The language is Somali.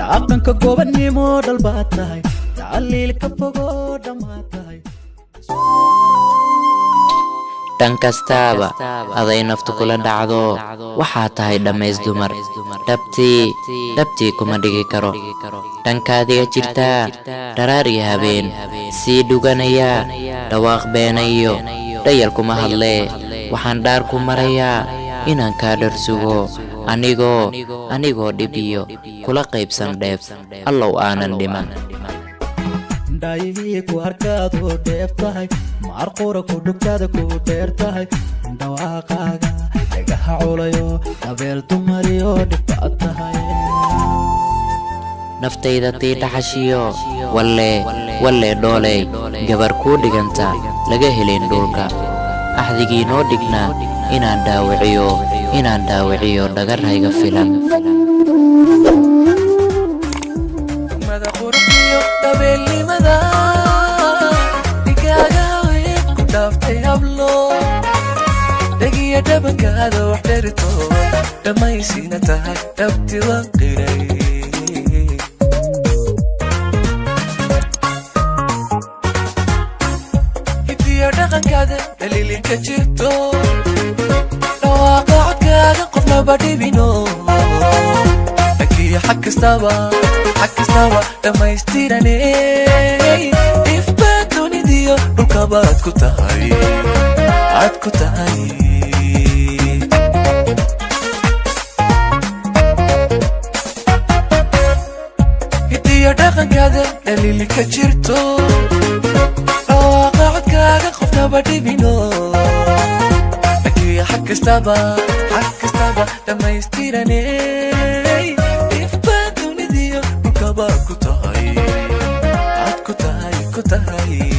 dhaqanka gobonnimo dalbaad tahay tacliilka fogo dhamaatahay dhan kastaaba aday naftu kula dhacdo waxaa tahay dhamays dumar dhabtii kuma dhigi karo dhankaadiga jirta dharaar iyo habeen sii dhuganaya dhawaaq beenayo dhayal kuma hadlee waxaan dhaar ku marayaa inaan kaa dharsugo anigoo dhibiyo kula qaybsan dheef allow aanan dhiman dhaayihii ku harkaadoo dheef tahay maarqura ku dhugtaada ku dheer tahay dhawaaqaaga dhagaha culayo dabeel dumariyo dhibaad tahay naftayda tii dhaxashiyo walle dhooley gabar kuu dhiganta laga helin dhulka axdigii noo dhignaa inaan dhaawiciyo dhagarhayga filan dabeelnimada digaaga weyn ku dhaaftay hablo dhagiya dhabankaada wax dherito dhammaysiina tahay dhabti waan qiray hidiyo dhaqankaada dhaliilinka jirto dhawaaqa codkaaga qofnaba dhibino حق استوى دمايستيراني إفباتوني ديو ركبات كتاهي عاد كتاهي هدية داخن كادا دليلي كجيرتو رواقع كادا خفنا بديبينو لكي حق استوى دمايستيراني كتاهي عاد كتاهي